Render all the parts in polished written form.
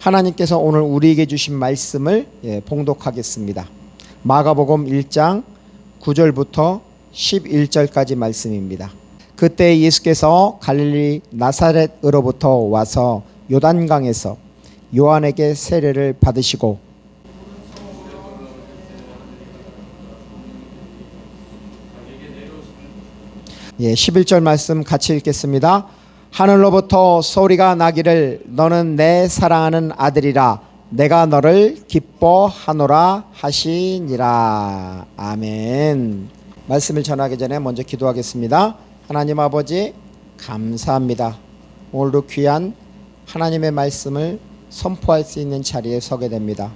하나님께서 오늘 우리에게 주신 말씀을 봉독하겠습니다. 마가복음 1장 9절부터 11절까지 말씀입니다. 그때 예수께서 갈릴리 나사렛으로부터 와서 요단강에서 요한에게 세례를 받으시고 11절 말씀 같이 읽겠습니다. 하늘로부터 소리가 나기를 너는 내 사랑하는 아들이라 내가 너를 기뻐하노라 하시니라. 아멘. 말씀을 전하기 전에 먼저 기도하겠습니다. 하나님 아버지 감사합니다. 오늘도 귀한 하나님의 말씀을 선포할 수 있는 자리에 서게 됩니다.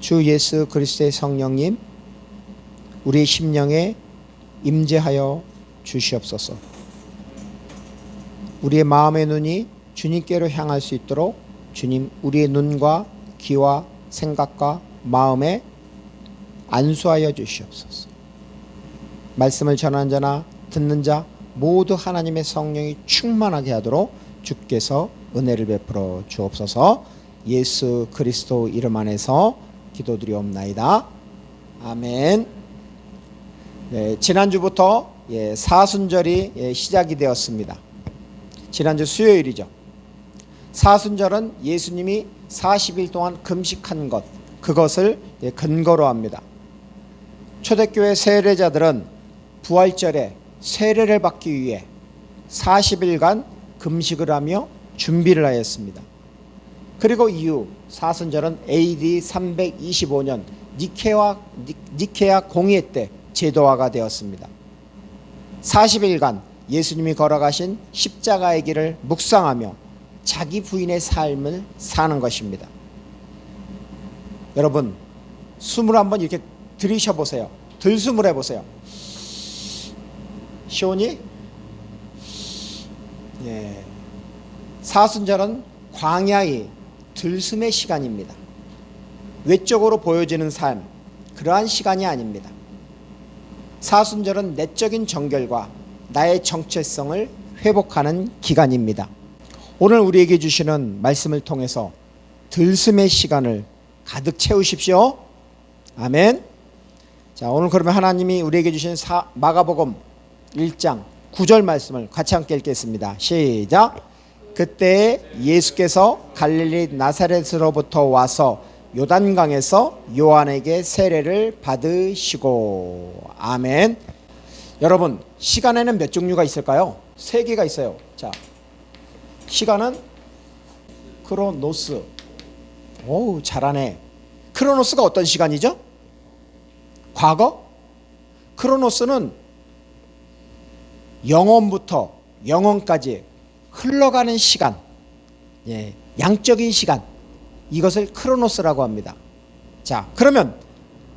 주 예수 그리스도의 성령님 우리 심령에 임재하여 주시옵소서. 우리의 마음의 눈이 주님께로 향할 수 있도록 주님 우리의 눈과 귀와 생각과 마음에 안수하여 주시옵소서. 말씀을 전하는 자나 듣는 자 모두 하나님의 성령이 충만하게 하도록 주께서 은혜를 베풀어 주옵소서. 예수 그리스도 이름 안에서 기도드리옵나이다. 아멘. 지난주부터 사순절이 시작이 되었습니다. 지난주 수요일이죠. 사순절은 예수님이 40일 동안 금식한 것, 그것을 근거로 합니다. 초대교회 세례자들은 부활절에 세례를 받기 위해 40일간 금식을 하며 준비를 하였습니다. 그리고 이후 사순절은 AD 325년 니케아 공회 때 제도화가 되었습니다. 40일간 예수님이 걸어가신 십자가의 길을 묵상하며 자기 부인의 삶을 사는 것입니다. 여러분 숨을 한번 이렇게 들이셔보세요. 들숨을 해보세요. 시온이? 사순절은 광야의 들숨의 시간입니다. 외적으로 보여지는 삶, 그러한 시간이 아닙니다. 사순절은 내적인 정결과 나의 정체성을 회복하는 기간입니다. 오늘 우리에게 주시는 말씀을 통해서 들숨의 시간을 가득 채우십시오. 아멘. 자, 오늘 그러면 하나님이 우리에게 주신 마가복음 1장 9절 말씀을 같이 함께 읽겠습니다. 시작. 그때 예수께서 갈릴리 나사렛으로부터 와서 요단강에서 요한에게 세례를 받으시고. 아멘. 여러분 시간에는 몇 종류가 있을까요? 3개가 있어요. 자, 시간은 크로노스. 오, 잘하네. 크로노스가 어떤 시간이죠? 과거? 크로노스는 영원부터 영원까지 흘러가는 시간, 양적인 시간, 이것을 크로노스라고 합니다. 자, 그러면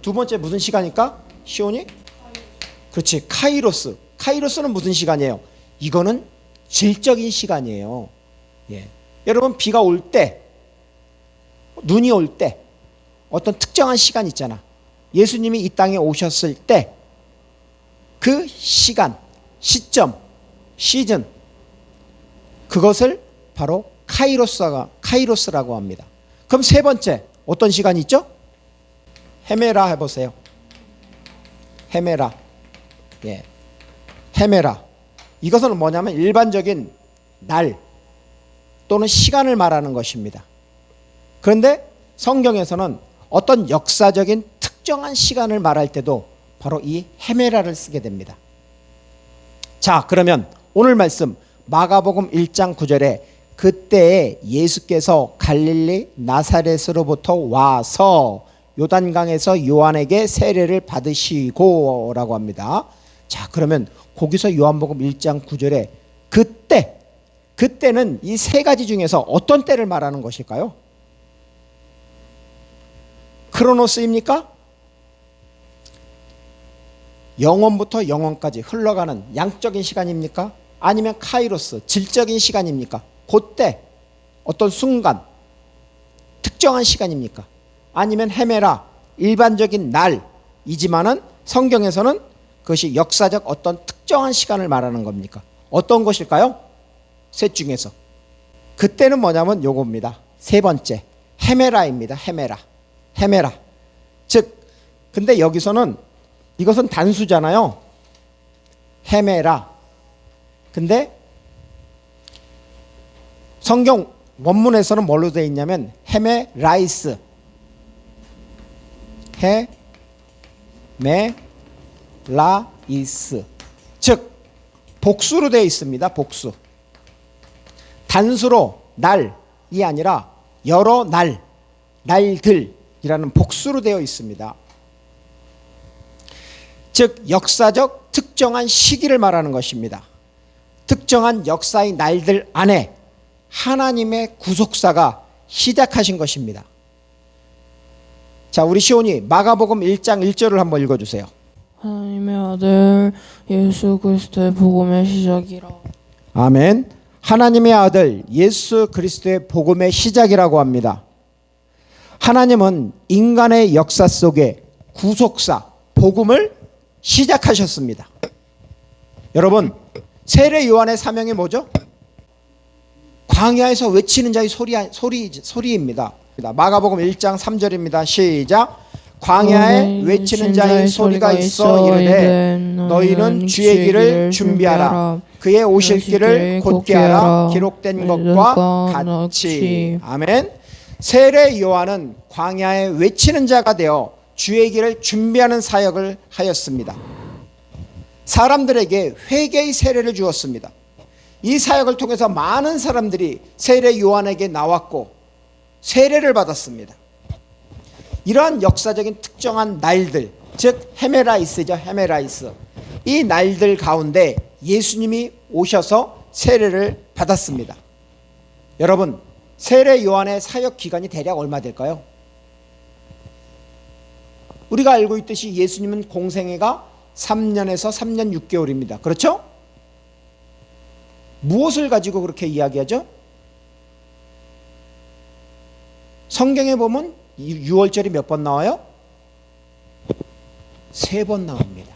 두 번째 무슨 시간일까? 시온이? 그렇지, 카이로스. 카이로스는 무슨 시간이에요? 이거는 질적인 시간이에요. 여러분 비가 올 때, 눈이 올 때 어떤 특정한 시간 있잖아. 예수님이 이 땅에 오셨을 때 그 시간, 시점, 시즌, 그것을 바로 카이로스라고 합니다. 그럼 세 번째 어떤 시간이 있죠? 헤메라 해보세요. 헤메라. 헤메라. 이것은 뭐냐면 일반적인 날 또는 시간을 말하는 것입니다. 그런데 성경에서는 어떤 역사적인 특정한 시간을 말할 때도 바로 이 헤메라를 쓰게 됩니다. 자, 그러면 오늘 말씀 마가복음 1장 9절에 그때 예수께서 갈릴리 나사렛으로부터 와서 요단강에서 요한에게 세례를 받으시고 라고 합니다. 자, 그러면 거기서 요한복음 1장 9절에 그때는 이 세 가지 중에서 어떤 때를 말하는 것일까요? 크로노스입니까? 영원부터 영원까지 흘러가는 양적인 시간입니까? 아니면 카이로스, 질적인 시간입니까? 그때 어떤 순간, 특정한 시간입니까? 아니면 헤메라, 일반적인 날이지만은 성경에서는 그것이 역사적 어떤 특정한 시간을 말하는 겁니까? 어떤 것일까요? 셋 중에서. 그때는 뭐냐면 요겁니다. 세 번째, 헤메라입니다. 헤메라. 헤메라. 즉, 근데 여기서는 이것은 단수잖아요. 헤메라. 근데 성경 원문에서는 뭘로 되어 있냐면 헤메라이스. 헤메라이스. 즉 복수로 되어 있습니다. 복수. 단수로 날이 아니라 여러 날들이라는 복수로 되어 있습니다. 즉 역사적 특정한 시기를 말하는 것입니다. 특정한 역사의 날들 안에 하나님의 구속사가 시작하신 것입니다. 자, 우리 시온이 마가복음 1장 1절을 한번 읽어주세요. 하나님의 아들 예수 그리스도의 복음의 시작이라. 아멘. 하나님의 아들 예수 그리스도의 복음의 시작이라고 합니다. 하나님은 인간의 역사 속에 구속사, 복음을 시작하셨습니다. 여러분, 세례 요한의 사명이 뭐죠? 광야에서 외치는 자의 소리입니다. 마가복음 1장 3절입니다. 시작. 광야에 외치는 자의 소리가 있어 이르되 너희는 주의 길을 준비하라. 그의 오실 길을 곧게 하라. 기록된 것과 같이. 아멘. 세례 요한은 광야에 외치는 자가 되어 주의 길을 준비하는 사역을 하였습니다. 사람들에게 회개의 세례를 주었습니다. 이 사역을 통해서 많은 사람들이 세례 요한에게 나왔고 세례를 받았습니다. 이러한 역사적인 특정한 날들, 즉 헤메라이스죠. 헤메라이스. 이 날들 가운데 예수님이 오셔서 세례를 받았습니다. 여러분, 세례 요한의 사역 기간이 대략 얼마 될까요? 우리가 알고 있듯이 예수님은 공생애가 3년에서 3년 6개월입니다. 그렇죠? 무엇을 가지고 그렇게 이야기하죠? 성경에 보면 6월절이 몇 번 나와요? 3번 나옵니다.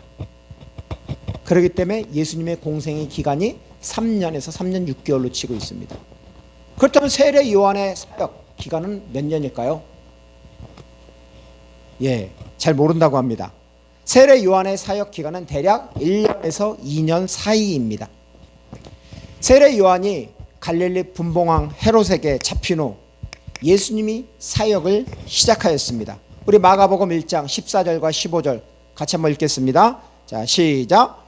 그렇기 때문에 예수님의 공생의 기간이 3년에서 3년 6개월로 치고 있습니다. 그렇다면 세례 요한의 사역 기간은 몇 년일까요? 잘 모른다고 합니다. 세례 요한의 사역 기간은 대략 1년에서 2년 사이입니다. 세례 요한이 갈릴리 분봉왕 헤롯에게 잡힌 후 예수님이 사역을 시작하였습니다. 우리 마가복음 1장 14절과 15절 같이 한번 읽겠습니다. 자, 시작.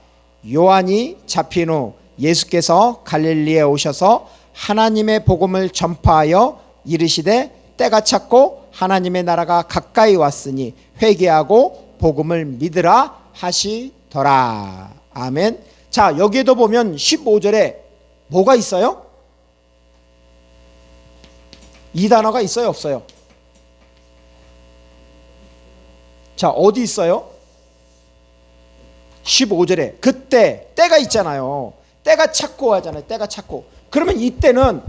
요한이 잡힌 후 예수께서 갈릴리에 오셔서 하나님의 복음을 전파하여 이르시되 때가 찼고 하나님의 나라가 가까이 왔으니 회개하고 복음을 믿으라 하시더라. 아멘. 자, 여기에도 보면 15절에 뭐가 있어요? 이 단어가 있어요, 없어요? 자, 어디 있어요? 15절에 그때 때가 있잖아요. 때가 찼고 하잖아요. 때가 찼고. 그러면 이때는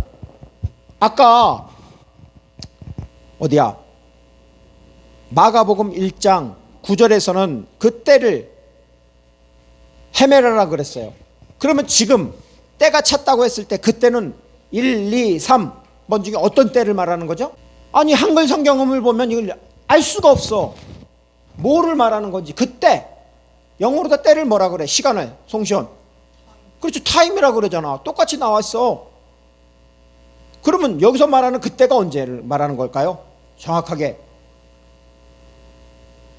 아까 어디야? 마가복음 1장 9절에서는 그 때를 헤메라라 그랬어요. 그러면 지금 때가 찼다고 했을 때 그때는 1, 2, 3번 중에 어떤 때를 말하는 거죠? 아니, 한글 성경음을 보면 이걸 알 수가 없어. 뭐를 말하는 건지. 그때 영어로 때를 뭐라 그래? 시간을. 송시원. 그렇죠. 타임이라고 그러잖아. 똑같이 나왔어. 그러면 여기서 말하는 그때가 언제를 말하는 걸까요? 정확하게.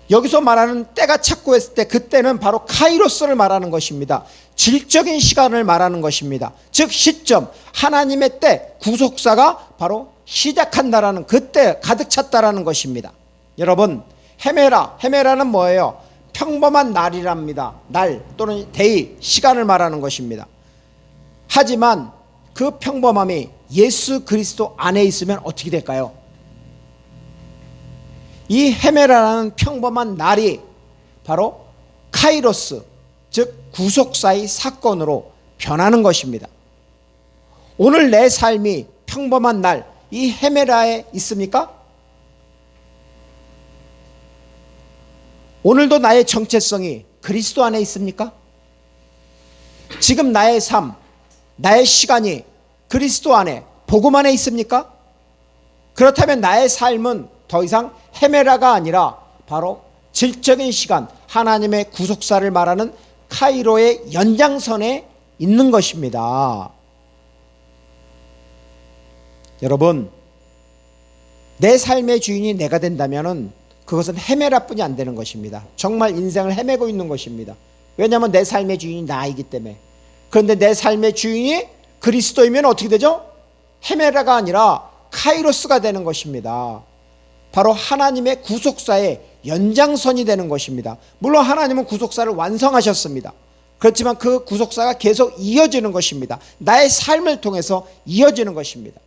여기서 말하는 때가 찼고 했을 때 그때는 바로 카이로스를 말하는 것입니다. 질적인 시간을 말하는 것입니다. 즉 시점, 하나님의 때, 구속사가 바로 시작한다라는, 그때 가득 찼다라는 것입니다. 여러분, 헤메라는 뭐예요? 평범한 날이랍니다. 날 또는 데이, 시간을 말하는 것입니다. 하지만 그 평범함이 예수 그리스도 안에 있으면 어떻게 될까요? 이 헤메라라는 평범한 날이 바로 카이로스, 즉 구속사의 사건으로 변하는 것입니다. 오늘 내 삶이 평범한 날, 이 헤메라에 있습니까? 오늘도 나의 정체성이 그리스도 안에 있습니까? 지금 나의 삶, 나의 시간이 그리스도 안에, 복음 안에 있습니까? 그렇다면 나의 삶은 더 이상 헤메라가 아니라 바로 질적인 시간, 하나님의 구속사를 말하는 카이로의 연장선에 있는 것입니다. 여러분, 내 삶의 주인이 내가 된다면 그것은 헤메라뿐이 안 되는 것입니다. 정말 인생을 헤매고 있는 것입니다. 왜냐하면 내 삶의 주인이 나이기 때문에. 그런데 내 삶의 주인이 그리스도이면 어떻게 되죠? 헤메라가 아니라 카이로스가 되는 것입니다. 바로 하나님의 구속사의 연장선이 되는 것입니다. 물론 하나님은 구속사를 완성하셨습니다. 그렇지만 그 구속사가 계속 이어지는 것입니다. 나의 삶을 통해서 이어지는 것입니다.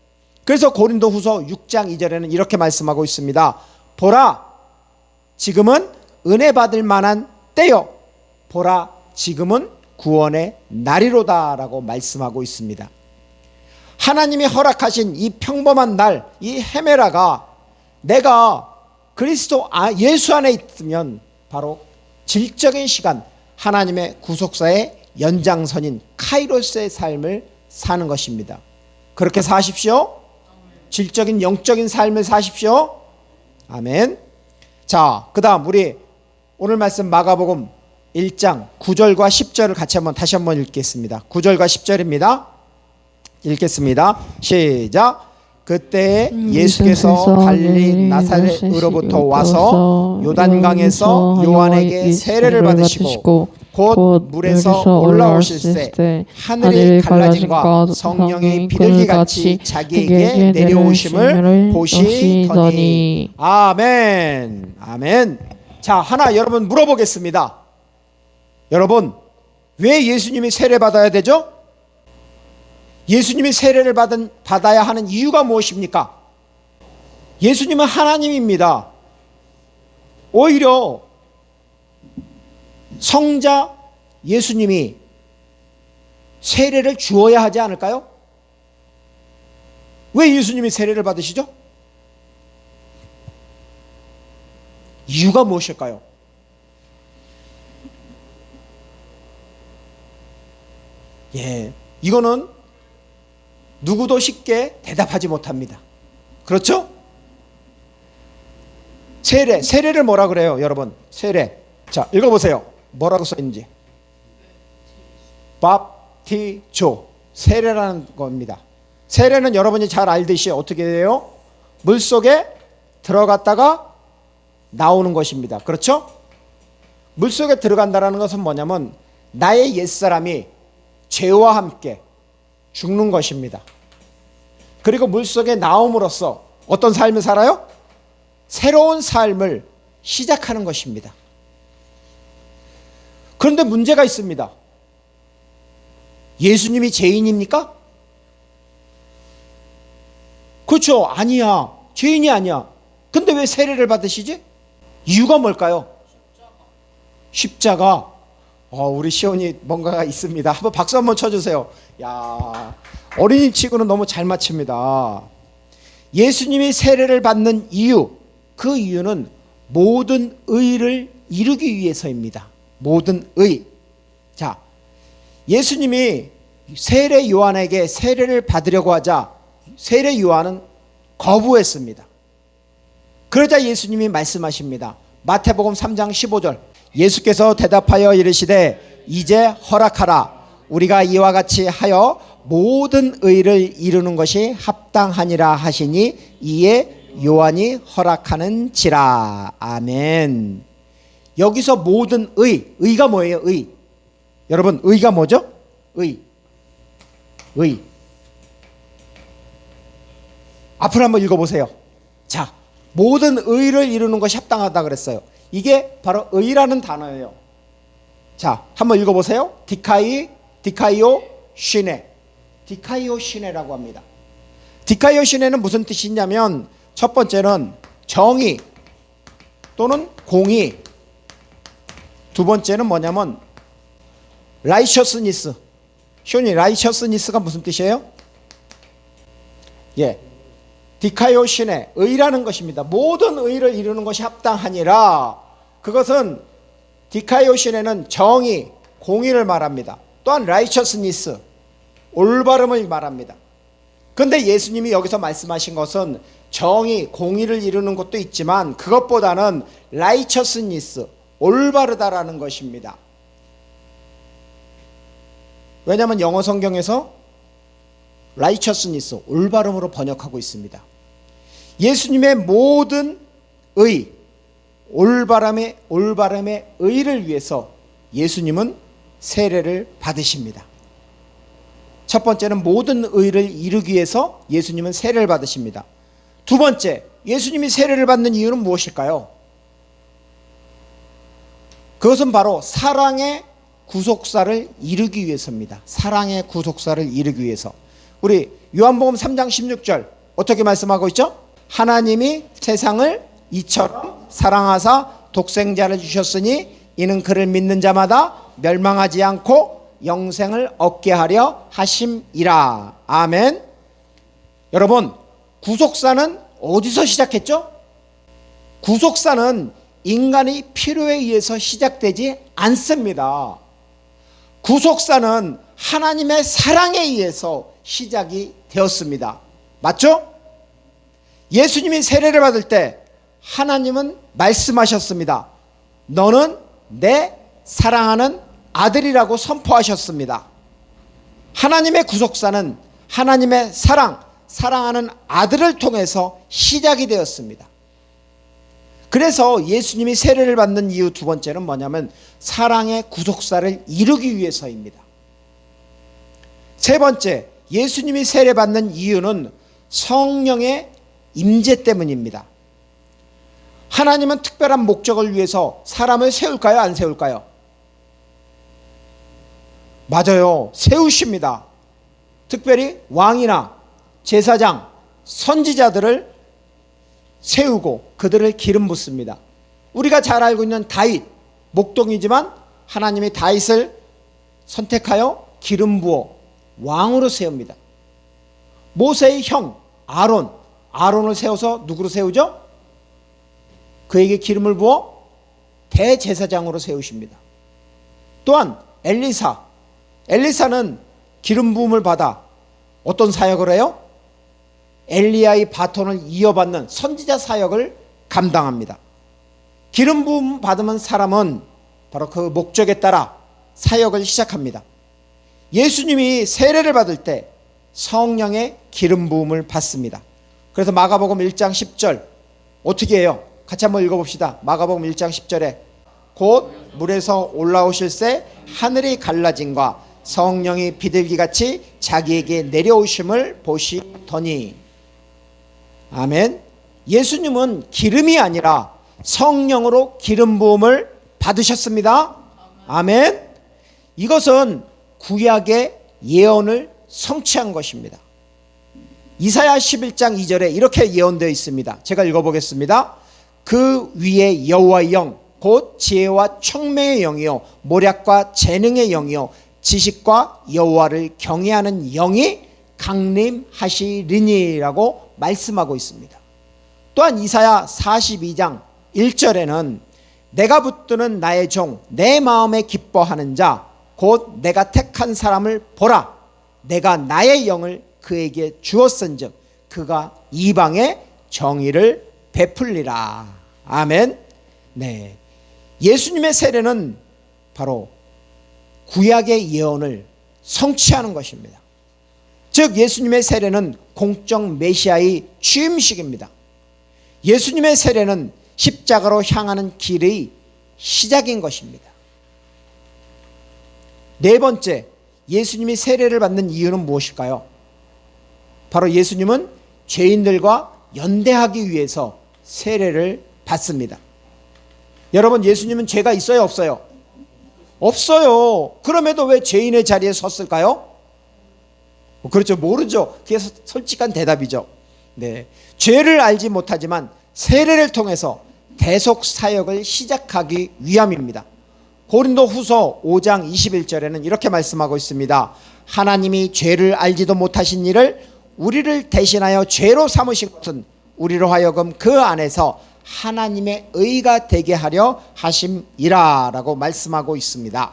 그래서 고린도후서 6장 2절에는 이렇게 말씀하고 있습니다. 보라, 지금은 은혜 받을 만한 때요. 보라, 지금은 구원의 날이로다 라고 말씀하고 있습니다. 하나님이 허락하신 이 평범한 날, 이 헤메라가 내가 그리스도 예수 안에 있으면 바로 질적인 시간, 하나님의 구속사의 연장선인 카이로스의 삶을 사는 것입니다. 그렇게 사십시오. 질적인 영적인 삶을 사십시오. 아멘. 자, 그 다음 우리 오늘 말씀 마가복음 1장 9절과 10절을 같이 다시 한번 읽겠습니다. 9절과 10절입니다. 읽겠습니다. 시작. 그때 예수께서 갈릴리 나사렛으로부터 와서 요단강에서 요한에게 세례를 받으시고 곧 물에서 올라오실 때 하늘이 갈라짐과 성령이 비둘기같이 자기에게 내려오심을 보시더니. 아멘. 아멘. 자, 하나 여러분 물어보겠습니다. 여러분, 왜 예수님이 세례 받아야 되죠? 예수님이 세례를 받아야 하는 이유가 무엇입니까? 예수님은 하나님입니다. 오히려 성자 예수님이 세례를 주어야 하지 않을까요? 왜 예수님이 세례를 받으시죠? 이유가 무엇일까요? 예, 이거는 누구도 쉽게 대답하지 못합니다. 그렇죠? 세례를 뭐라 그래요, 여러분? 세례. 자, 읽어보세요. 뭐라고 써 있는지. 밥티조. 세례라는 겁니다. 세례는 여러분이 잘 알듯이 어떻게 돼요? 물속에 들어갔다가 나오는 것입니다. 그렇죠? 물속에 들어간다는 것은 뭐냐면 나의 옛사람이 죄와 함께 죽는 것입니다. 그리고 물속에 나옴으로써 어떤 삶을 살아요? 새로운 삶을 시작하는 것입니다. 그런데 문제가 있습니다. 예수님이 죄인입니까? 그렇죠. 아니야. 죄인이 아니야. 근데 왜 세례를 받으시지? 이유가 뭘까요? 십자가. 우리 시온이 뭔가가 있습니다. 한번 박수 한번 쳐주세요. 야, 어린이 치고는 너무 잘 맞춥니다. 예수님이 세례를 받는 이유, 그 이유는 모든 의를 이루기 위해서입니다. 모든 의. 자, 예수님이 세례 요한에게 세례를 받으려고 하자 세례 요한은 거부했습니다. 그러자 예수님이 말씀하십니다. 마태복음 3장 15절. 예수께서 대답하여 이르시되 이제 허락하라. 우리가 이와 같이 하여 모든 의를 이루는 것이 합당하니라 하시니 이에 요한이 허락하는지라. 아멘. 여기서 모든 의가 뭐예요? 의. 여러분, 의가 뭐죠? 의. 앞으로 한번 읽어보세요. 자, 모든 의를 이루는 것이 합당하다 그랬어요. 이게 바로 의라는 단어예요. 자, 한번 읽어보세요. 디카이오 시네. 디카이오 시네라고 합니다. 디카이오 시네는 무슨 뜻이냐면 첫 번째는 정의 또는 공의. 두 번째는 뭐냐면 라이셔스니스. 쇼니, 라이셔스니스가 무슨 뜻이에요? 예, 디카이오 시네, 의라는 것입니다. 모든 의를 이루는 것이 합당하니라. 그것은 디카이오 시네는 정의, 공의를 말합니다. 또한 라이처스니스, 올바름을 말합니다. 그런데 예수님이 여기서 말씀하신 것은 정의, 공의를 이루는 것도 있지만 그것보다는 righteousness, 올바르다라는 것입니다. 왜냐하면 영어 성경에서 righteousness, 올바름으로 번역하고 있습니다. 예수님의 모든 의, 올바름의 의를 위해서 예수님은 세례를 받으십니다. 첫 번째는 모든 의를 이루기 위해서 예수님은 세례를 받으십니다. 두 번째, 예수님이 세례를 받는 이유는 무엇일까요? 그것은 바로 사랑의 구속사를 이루기 위해서입니다. 사랑의 구속사를 이루기 위해서. 우리 요한복음 3장 16절 어떻게 말씀하고 있죠? 하나님이 세상을 이처럼 사랑하사 독생자를 주셨으니 이는 그를 믿는 자마다 멸망하지 않고 영생을 얻게 하려 하심이라. 아멘. 여러분, 구속사는 어디서 시작했죠? 구속사는 인간의 필요에 의해서 시작되지 않습니다. 구속사는 하나님의 사랑에 의해서 시작이 되었습니다. 맞죠? 예수님이 세례를 받을 때 하나님은 말씀하셨습니다. 너는 내 사랑하는 아들이라고 선포하셨습니다. 하나님의 구속사는 하나님의 사랑하는 아들을 통해서 시작이 되었습니다. 그래서 예수님이 세례를 받는 이유 두 번째는 뭐냐면 사랑의 구속사를 이루기 위해서입니다. 세 번째, 예수님이 세례 받는 이유는 성령의 임재 때문입니다. 하나님은 특별한 목적을 위해서 사람을 세울까요? 안 세울까요? 맞아요. 세우십니다. 특별히 왕이나 제사장, 선지자들을 세우고 그들을 기름 붓습니다. 우리가 잘 알고 있는 다윗, 목동이지만 하나님이 다윗을 선택하여 기름 부어 왕으로 세웁니다. 모세의 형 아론을 세워서 누구로 세우죠? 그에게 기름을 부어 대제사장으로 세우십니다. 또한 엘리사는 기름 부음을 받아 어떤 사역을 해요? 엘리야의 바톤을 이어받는 선지자 사역을 감당합니다. 기름 부음 받으면 사람은 바로 그 목적에 따라 사역을 시작합니다. 예수님이 세례를 받을 때 성령의 기름 부음을 받습니다. 그래서 마가복음 1장 10절 어떻게 해요? 같이 한번 읽어봅시다. 마가복음 1장 10절에 곧 물에서 올라오실새 하늘이 갈라짐과 성령이 비둘기같이 자기에게 내려오심을 보시더니. 아멘. 예수님은 기름이 아니라 성령으로 기름 부음을 받으셨습니다. 아멘. 이것은 구약의 예언을 성취한 것입니다. 이사야 11장 2절에 이렇게 예언되어 있습니다. 제가 읽어보겠습니다. 그 위에 여호와의 영 곧 지혜와 총명의 영이요 모략과 재능의 영이요 지식과 여호와를 경외하는 영이 강림하시리니라고 말씀하고 있습니다. 또한 이사야 42장 1절에는 내가 붙드는 나의 종 내 마음에 기뻐하는 자 곧 내가 택한 사람을 보라. 내가 나의 영을 그에게 주었은즉 그가 이방에 정의를 베풀리라. 아멘. 네, 예수님의 세례는 바로 구약의 예언을 성취하는 것입니다. 즉 예수님의 세례는 공적 메시아의 취임식입니다. 예수님의 세례는 십자가로 향하는 길의 시작인 것입니다. 네 번째, 예수님이 세례를 받는 이유는 무엇일까요? 바로 예수님은 죄인들과 연대하기 위해서 세례를 받습니다. 여러분, 예수님은 죄가 있어요, 없어요? 없어요. 그럼에도 왜 죄인의 자리에 섰을까요? 그렇죠, 모르죠. 그게 솔직한 대답이죠. 네, 죄를 알지 못하지만 세례를 통해서 대속 사역을 시작하기 위함입니다. 고린도후서 5장 21절에는 이렇게 말씀하고 있습니다. 하나님이 죄를 알지도 못하신 이를 우리를 대신하여 죄로 삼으신 것은 우리로 하여금 그 안에서 하나님의 의가 되게 하려 하심이라 라고 말씀하고 있습니다.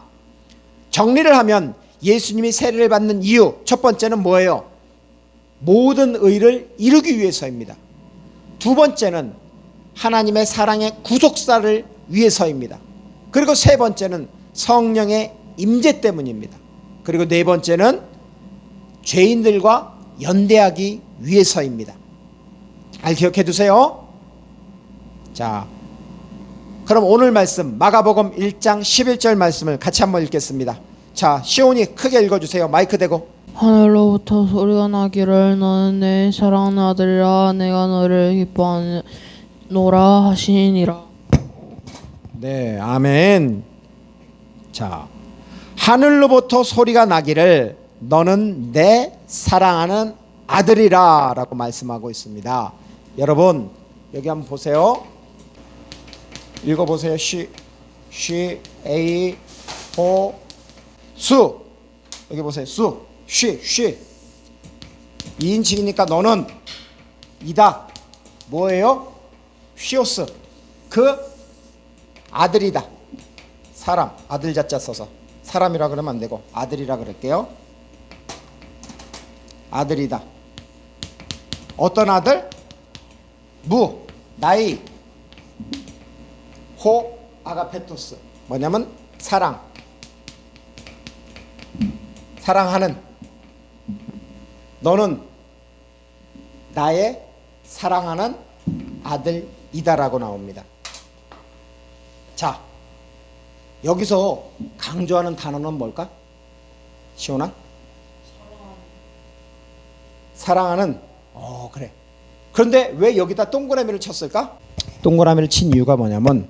정리를 하면 예수님이 세례를 받는 이유 첫 번째는 뭐예요? 모든 의를 이루기 위해서입니다. 두 번째는 하나님의 사랑의 구속사를 위해서입니다. 그리고 세 번째는 성령의 임재 때문입니다. 그리고 네 번째는 죄인들과 연대하기 위해서입니다. 잘 기억해 두세요. 자, 그럼 오늘 말씀 마가복음 1장 11절 말씀을 같이 한번 읽겠습니다. 자, 시온이 크게 읽어주세요. 마이크 대고. 하늘로부터 소리가 나기를 너는 내 사랑하는 아들이라 내가 너를 기뻐하노라 하시니라. 네, 아멘. 자, 하늘로부터 소리가 나기를 너는 내 사랑하는 아들이라 라고 말씀하고 있습니다. 여러분 여기 한번 보세요. 읽어보세요. she, a, o, 수. 여기 보세요. 수, she. 2인칭이니까 너는 이다. 뭐예요? 휘오스. 그 아들이다. 사람, 아들 자자 써서 사람이라 그러면 안 되고 아들이라 그럴게요. 아들이다. 어떤 아들? 무, 나이, 호, 아가페토스. 뭐냐면 사랑, 사랑하는. 너는 나의 사랑하는 아들이다라고 나옵니다. 자, 여기서 강조하는 단어는 뭘까? 시온아? 사랑하는. 그래. 그런데 왜 여기다 동그라미를 쳤을까? 동그라미를 친 이유가 뭐냐면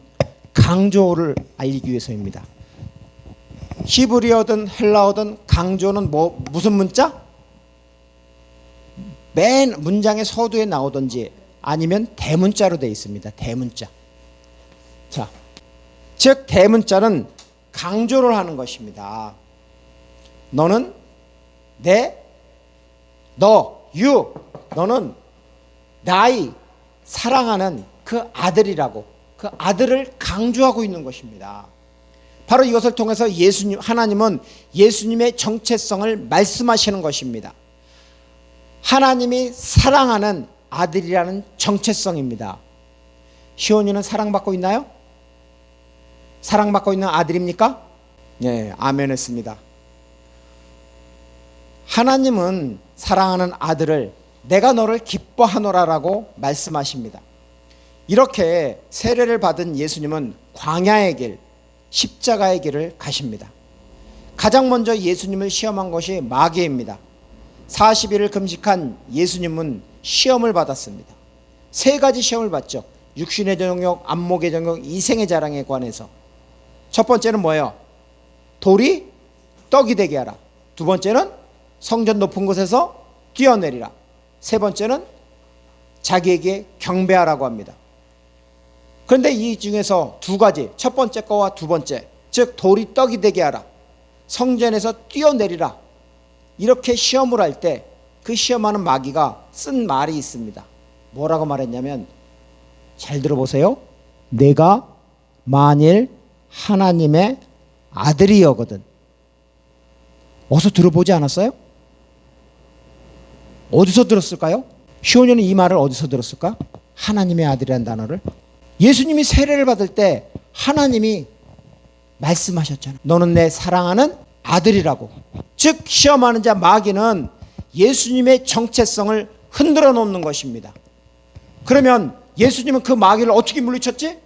강조를 알리기 위해서입니다. 히브리어든 헬라어든 강조는 무슨 문자? 맨 문장의 서두에 나오든지 아니면 대문자로 되어 있습니다. 대문자. 자, 즉 대문자는 강조를 하는 것입니다. 너는 너는 나의 사랑하는 그 아들이라고, 그 아들을 강조하고 있는 것입니다. 바로 이것을 통해서 하나님은 예수님의 정체성을 말씀하시는 것입니다. 하나님이 사랑하는 아들이라는 정체성입니다. 시온이는 사랑받고 있나요? 사랑받고 있는 아들입니까? 네, 아멘 했습니다. 하나님은 사랑하는 아들을 내가 너를 기뻐하노라라고 말씀하십니다. 이렇게 세례를 받은 예수님은 광야의 길, 십자가의 길을 가십니다. 가장 먼저 예수님을 시험한 것이 마귀입니다. 40일을 금식한 예수님은 시험을 받았습니다. 세 가지 시험을 받죠. 육신의 정욕, 안목의 정욕, 이생의 자랑에 관해서. 첫 번째는 뭐예요? 돌이 떡이 되게 하라. 두 번째는 성전 높은 곳에서 뛰어내리라. 세 번째는 자기에게 경배하라고 합니다. 그런데 이 중에서 두 가지, 첫 번째 거와 두 번째, 즉 돌이 떡이 되게 하라, 성전에서 뛰어내리라, 이렇게 시험을 할 때 그 시험하는 마귀가 쓴 말이 있습니다. 뭐라고 말했냐면, 잘 들어보세요. 내가 만일 하나님의 아들이여거든. 어디서 들어보지 않았어요? 어디서 들었을까요? 시온이는 이 말을 어디서 들었을까? 하나님의 아들이라는 단어를. 예수님이 세례를 받을 때 하나님이 말씀하셨잖아. 너는 내 사랑하는 아들이라고. 즉 시험하는 자 마귀는 예수님의 정체성을 흔들어 놓는 것입니다. 그러면 예수님은 그 마귀를 어떻게 물리쳤지?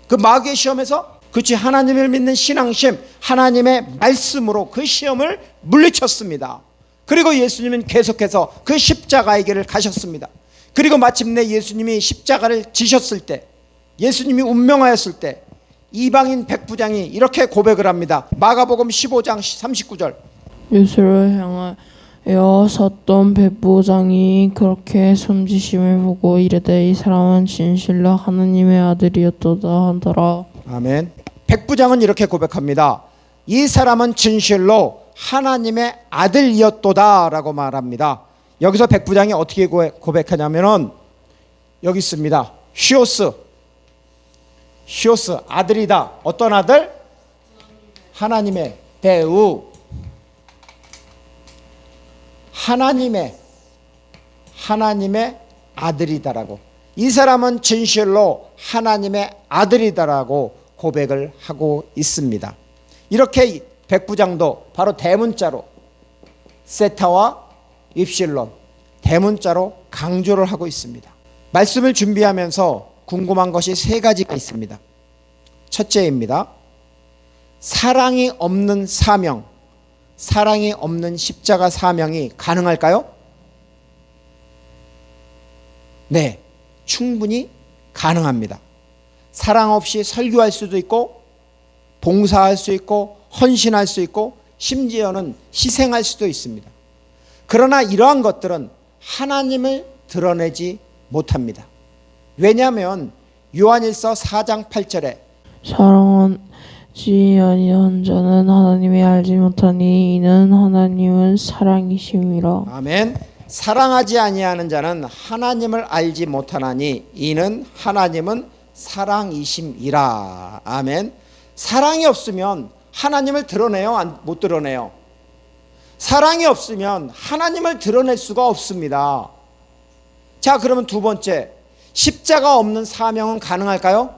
그 마귀의 시험에서 그렇지, 하나님을 믿는 신앙심, 하나님의 말씀으로 그 시험을 물리쳤습니다. 그리고 예수님은 계속해서 그 십자가의 길을 가셨습니다. 그리고 마침내 예수님이 십자가를 지셨을 때, 예수님이 운명하였을 때 이방인 백부장이 이렇게 고백을 합니다. 마가복음 15장 39절. 예수를 향하여 섰던 백부장이 그렇게 숨지심을 보고 이르되 이 사람은 진실로 하나님의 아들이었도다 하더라. 아멘. 백부장은 이렇게 고백합니다. 이 사람은 진실로 하나님의 아들이었도다 라고 말합니다. 여기서 백부장이 어떻게 고백하냐면은 여기 있습니다. 히오스 아들이다. 어떤 아들? 하나님의 배우, 하나님의 아들이다라고, 이 사람은 진실로 하나님의 아들이다라고 고백을 하고 있습니다. 이렇게 백부장도 바로 대문자로 세타와 입실론, 대문자로 강조를 하고 있습니다. 말씀을 준비하면서 궁금한 것이 세 가지가 있습니다. 첫째입니다. 사랑이 없는 사명, 사랑이 없는 십자가 사명이 가능할까요? 네, 충분히 가능합니다. 사랑 없이 설교할 수도 있고, 봉사할 수 있고, 헌신할 수 있고, 심지어는 희생할 수도 있습니다. 그러나 이러한 것들은 하나님을 드러내지 못합니다. 왜냐하면 요한일서 4장 8절에 사랑하지 아니한 자는 하나님을 알지 못하니 이는 하나님은 사랑이심이라. 아멘. 사랑하지 아니하는 자는 하나님을 알지 못하나니 이는 하나님은 사랑이심이라. 아멘. 사랑이 없으면 하나님을 드러내요? 못 드러내요? 사랑이 없으면 하나님을 드러낼 수가 없습니다. 자, 그러면 두 번째, 십자가 없는 사명은 가능할까요?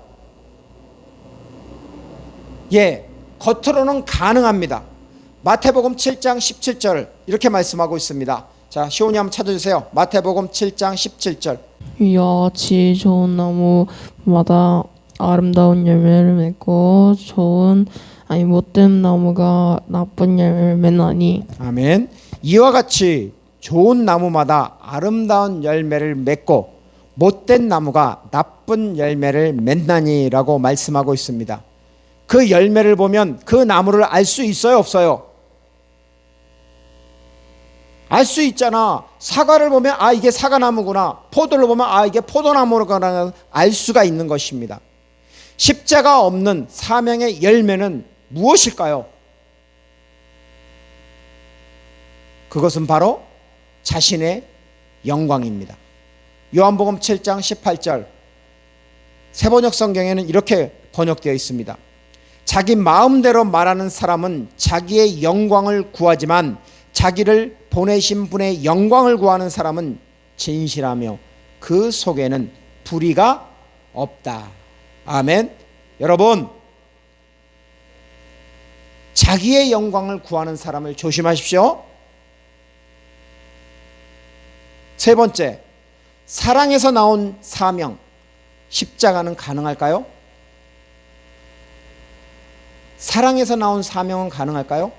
예, 겉으로는 가능합니다. 마태복음 7장 17절 이렇게 말씀하고 있습니다. 자, 시온이 한번 찾아주세요. 마태복음 7장 17절. 이와 같이 좋은 나무마다 아름다운 열매를 맺고 못된 나무가 나쁜 열매를 맺나니. 아멘. 이와 같이 좋은 나무마다 아름다운 열매를 맺고 못된 나무가 나쁜 열매를 맺나니라고 말씀하고 있습니다. 그 열매를 보면 그 나무를 알 수 있어요, 없어요? 알 수 있잖아. 사과를 보면 아, 이게 사과나무구나. 포도를 보면 아, 이게 포도나무구나 알 수가 있는 것입니다. 십자가 없는 사명의 열매는 무엇일까요? 그것은 바로 자신의 영광입니다. 요한복음 7장 18절 새번역 성경에는 이렇게 번역되어 있습니다. 자기 마음대로 말하는 사람은 자기의 영광을 구하지만 자기를 보내신 분의 영광을 구하는 사람은 진실하며 그 속에는 불의가 없다. 아멘. 여러분, 자기의 영광을 구하는 사람을 조심하십시오. 세 번째, 사랑에서 나온 사명, 십자가는 가능할까요? 사랑에서 나온 사명은 가능할까요?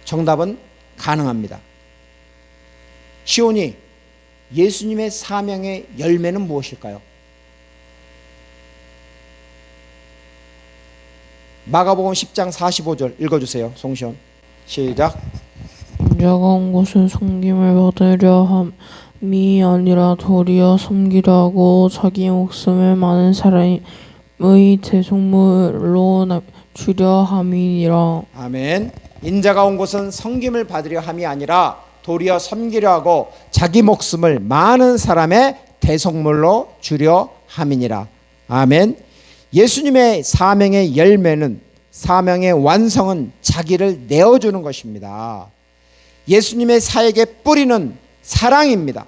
정답은 가능합니다. 시온이, 예수님의 사명의 열매는 무엇일까요? 마가복음 10장 45절 읽어주세요. 송시온 시작. 자가 온 것은 섬김을 받으려 함이 아니라 도리어 섬기려 하고 자기 목숨을 많은 사람의 대속물로 주려 함이니라. 아멘. 인자가 온 것은 섬김을 받으려 함이 아니라 도리어 섬기려 하고 자기 목숨을 많은 사람의 대속물로 주려 함이니라. 아멘. 예수님의 사명의 열매는, 사명의 완성은 자기를 내어주는 것입니다. 예수님의 사역의 뿌리는 사랑입니다.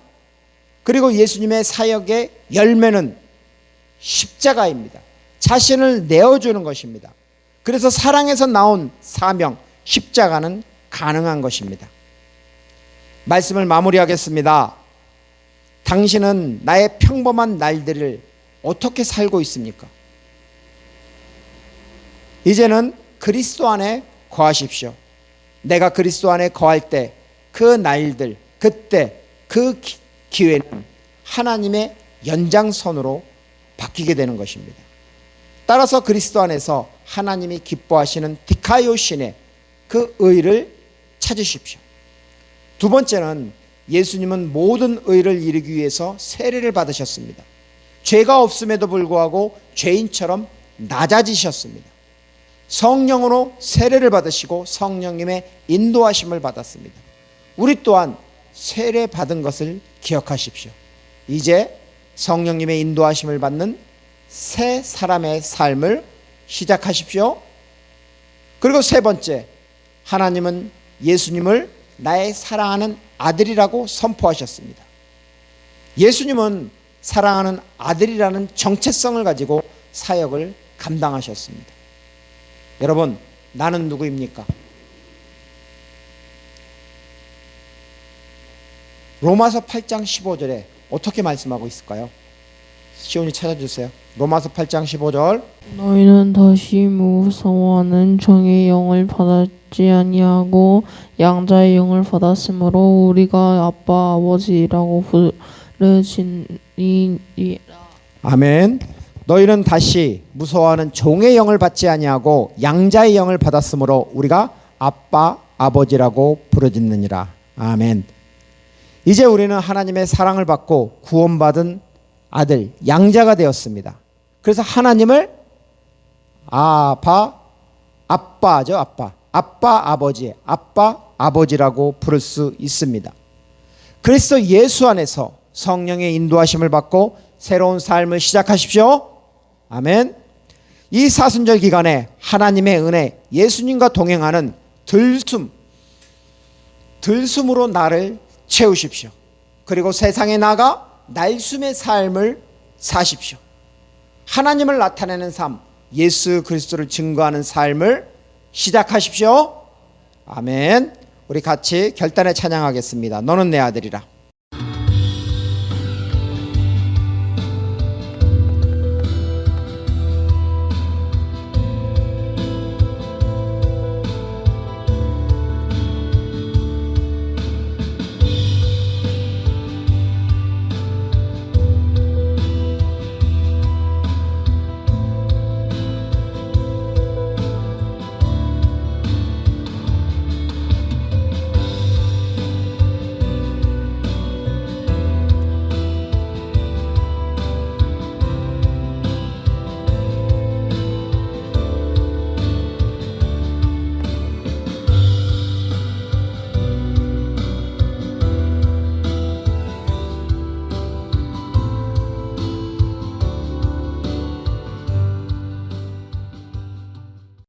그리고 예수님의 사역의 열매는 십자가입니다. 자신을 내어주는 것입니다. 그래서 사랑에서 나온 사명, 십자가는 가능한 것입니다. 말씀을 마무리하겠습니다. 당신은 나의 평범한 날들을 어떻게 살고 있습니까? 이제는 그리스도 안에 거하십시오. 내가 그리스도 안에 거할 때 그 날들, 그때 그 기회는 하나님의 연장선으로 바뀌게 되는 것입니다. 따라서 그리스도 안에서 하나님이 기뻐하시는 디카이오신의 그 의를 찾으십시오. 두 번째는 예수님은 모든 의를 이루기 위해서 세례를 받으셨습니다. 죄가 없음에도 불구하고 죄인처럼 낮아지셨습니다. 성령으로 세례를 받으시고 성령님의 인도하심을 받았습니다. 우리 또한 세례 받은 것을 기억하십시오. 이제 성령님의 인도하심을 받는 새 사람의 삶을 시작하십시오. 그리고 세 번째, 하나님은 예수님을 나의 사랑하는 아들이라고 선포하셨습니다. 예수님은 사랑하는 아들이라는 정체성을 가지고 사역을 감당하셨습니다. 여러분, 나는 누구입니까? 로마서 8장 15절에 어떻게 말씀하고 있을까요? 시온이 찾아주세요. 로마서 8장 15절. 너희는 다시 무서워하는 종의 영을 받지 아니하고 양자의 영을 받았으므로 우리가 아빠 아버지라고 부르짖으리라. 아멘. 너희는 다시 무서워하는 종의 영을 받지 아니하고 양자의 영을 받았으므로 우리가 아빠 아버지라고 부르짖느니라. 아멘. 이제 우리는 하나님의 사랑을 받고 구원받은 아들 양자가 되었습니다. 그래서 하나님을 아빠죠. 아빠 아버지라고 부를 수 있습니다. 그리스도 예수 안에서 성령의 인도하심을 받고 새로운 삶을 시작하십시오. 아멘. 이 사순절 기간에 하나님의 은혜, 예수님과 동행하는 들숨으로 나를 채우십시오. 그리고 세상에 나가 날숨의 삶을 사십시오. 하나님을 나타내는 삶, 예수 그리스도를 증거하는 삶을 시작하십시오. 아멘. 우리 같이 결단에 찬양하겠습니다. 너는 내 아들이라.